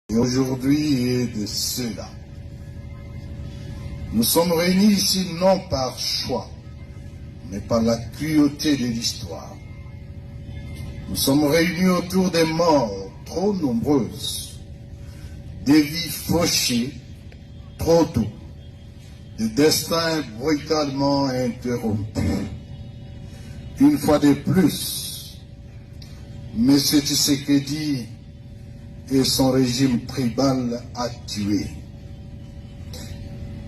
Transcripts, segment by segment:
Et aujourd'hui est de ceux-là. Nous sommes réunis ici non par choix, mais par la cruauté de l'histoire. Nous sommes réunis autour des morts trop nombreuses, des vies fauchées trop tôt, des destins brutalement interrompus. Une fois de plus, M. Tshisekedi et son régime tribal a tué.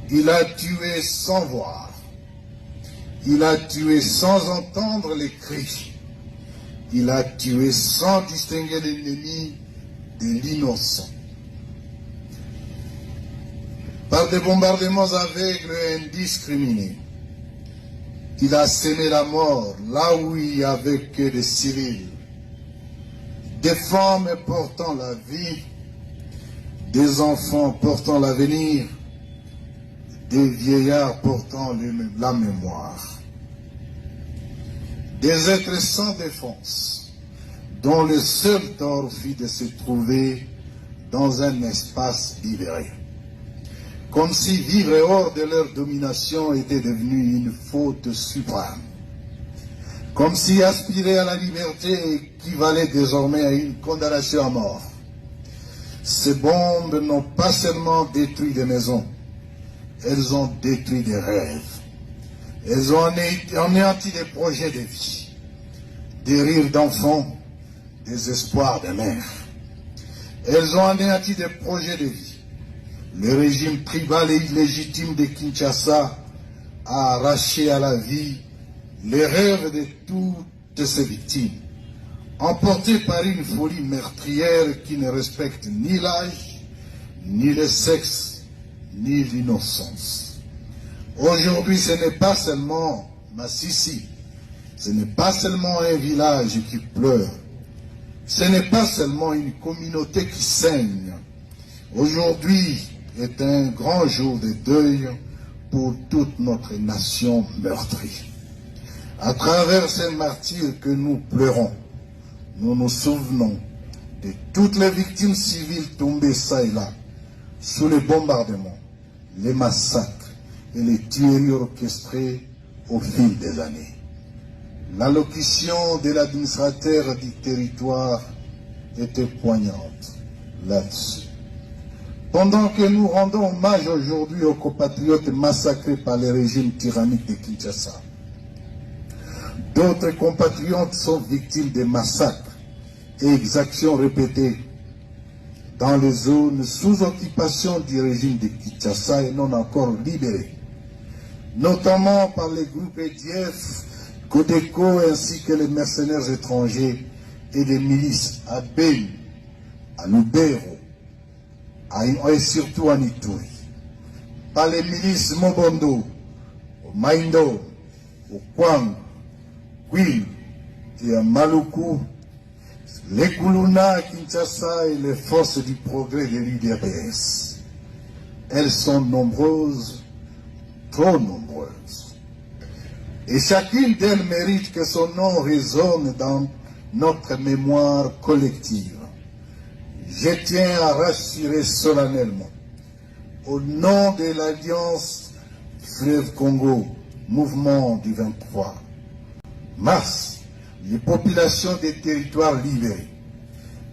Il a tué sans voir. Il a tué sans entendre les cris. Il a tué sans distinguer l'ennemi de l'innocent. Par des bombardements aveugles et indiscriminés, il a semé la mort là où il n'y avait que des civils, des femmes portant la vie, des enfants portant l'avenir, des vieillards portant la mémoire, des êtres sans défense, dont le seul tort fut de se trouver dans un espace libéré, comme si vivre hors de leur domination était devenu une faute suprême, comme si aspirer à la liberté équivalait désormais à une condamnation à mort. Ces bombes n'ont pas seulement détruit des maisons, elles ont détruit des rêves. Elles ont anéanti des projets de vie, des rires d'enfants, des espoirs de mères. Elles ont anéanti des projets de vie. Le régime tribal et illégitime de Kinshasa a arraché à la vie les rêves de toutes ses victimes, emportés par une folie meurtrière qui ne respecte ni l'âge, ni le sexe, ni l'innocence. Aujourd'hui, ce n'est pas seulement Massissi, ce n'est pas seulement un village qui pleure, ce n'est pas seulement une communauté qui saigne. Aujourd'hui est un grand jour de deuil pour toute notre nation meurtrie. À travers ces martyrs que nous pleurons, nous nous souvenons de toutes les victimes civiles tombées ça et là, sous les bombardements, les massacres et les tueries orchestrées au fil des années. L'allocution de l'administrateur du territoire était poignante là-dessus. Pendant que nous rendons hommage aujourd'hui aux compatriotes massacrés par le régime tyrannique de Kinshasa, d'autres compatriotes sont victimes de massacres et exactions répétées dans les zones sous occupation du régime de Kinshasa et non encore libérées, notamment par les groupes EDF, Codeco ainsi que les mercenaires étrangers et les milices à Beni, à Lubero et surtout à Ituri, par les milices Mobondo, au Maindo, au Kwang, Kwilu et à Maluku, les Kuluna à Kinshasa et les forces du progrès de l'UDPS. Elles sont nombreuses, trop nombreuses. Et chacune d'elles mérite que son nom résonne dans notre mémoire collective. Je tiens à rassurer solennellement, au nom de l'Alliance Fleuve Congo, mouvement du 23 mars, les populations des territoires libérés,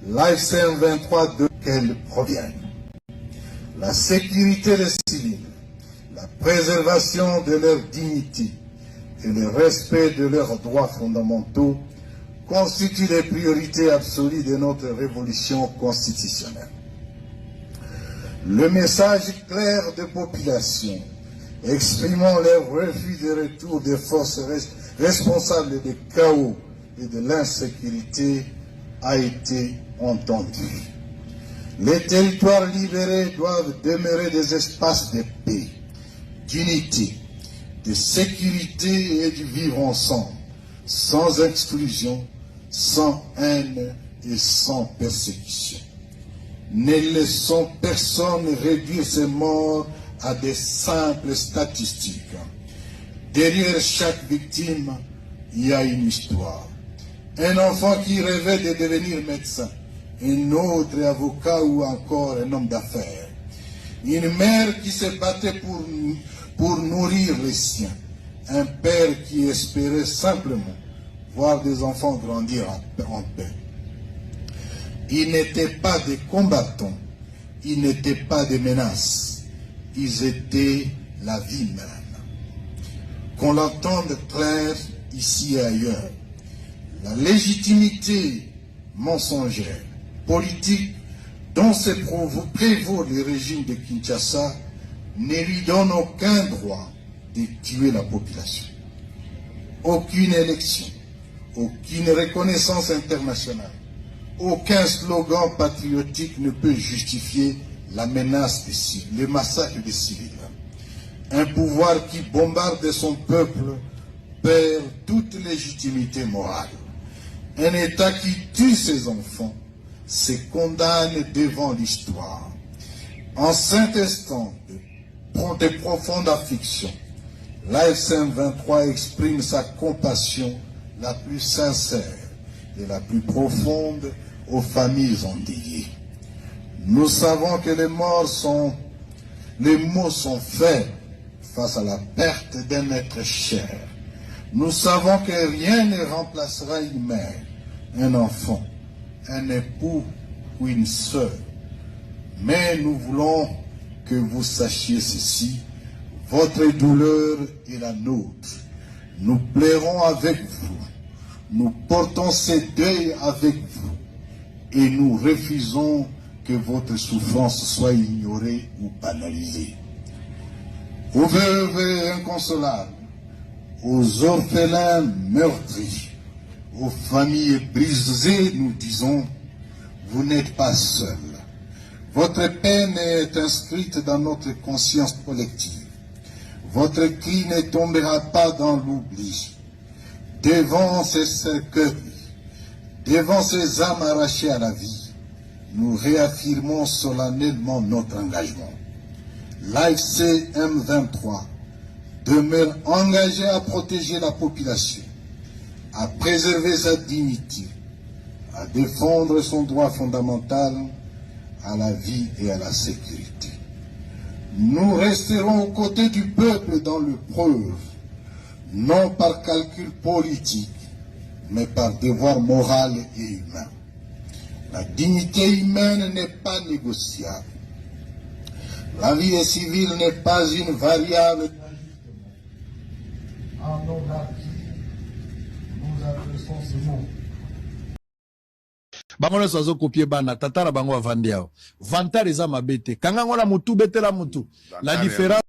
l'AFCM 23 de qu'elles proviennent, la sécurité des civils, la préservation de leur dignité et le respect de leurs droits fondamentaux constituent les priorités absolues de notre révolution constitutionnelle. Le message clair des populations exprimant leur refus de retour des forces responsables des chaos et de l'insécurité a été entendu. Les territoires libérés doivent demeurer des espaces de paix, d'unité, de sécurité et de vivre ensemble, sans exclusion, sans haine et sans persécution. Ne laissons personne réduire ces morts à des simples statistiques. Derrière chaque victime, il y a une histoire. Un enfant qui rêvait de devenir médecin, un autre avocat ou encore un homme d'affaires. Une mère qui se battait pour nourrir les siens. Un père qui espérait simplement voir des enfants grandir en paix. Ils n'étaient pas des combattants, ils n'étaient pas des menaces, ils étaient la vie même. Qu'on l'entende clair ici et ailleurs, la légitimité mensongère, politique, dont prévaut le régime de Kinshasa, ne lui donne aucun droit de tuer la population. Aucune élection, aucune reconnaissance internationale, aucun slogan patriotique ne peut justifier la menace des civils, le massacre des civils. Un pouvoir qui bombarde son peuple perd toute légitimité morale. Un État qui tue ses enfants se condamne devant l'histoire. En cet instant de profonde affliction, l'AFC 23 exprime sa compassion la plus sincère et la plus profonde aux familles endeuillées. Nous savons que les mots sont faits face à la perte d'un être cher. Nous savons que rien ne remplacera une mère, un enfant, un époux ou une sœur. Mais nous voulons que vous sachiez ceci, votre douleur est la nôtre. Nous pleurons avec vous, nous portons ce deuil avec vous et nous refusons que votre souffrance soit ignorée ou banalisée. Aux veuves inconsolables, aux orphelins meurtris, aux familles brisées, nous disons, vous n'êtes pas seuls. Votre peine est inscrite dans notre conscience collective. Votre cri ne tombera pas dans l'oubli. Devant ces cercueils, devant ces âmes arrachées à la vie, nous réaffirmons solennellement notre engagement. L'AFC M23 demeure engagé à protéger la population, à préserver sa dignité, à défendre son droit fondamental à la vie et à la sécurité. Nous resterons aux côtés du peuple dans l'épreuve, non par calcul politique, mais par devoir moral et humain. La dignité humaine n'est pas négociable. La vie civile n'est pas une variable en nom à qui nous adressons ce mot. Bangola sozo copier bana tatara bango avandi yao. Vantar eza mabete. Kanga ngola mutu betela mutu. La différence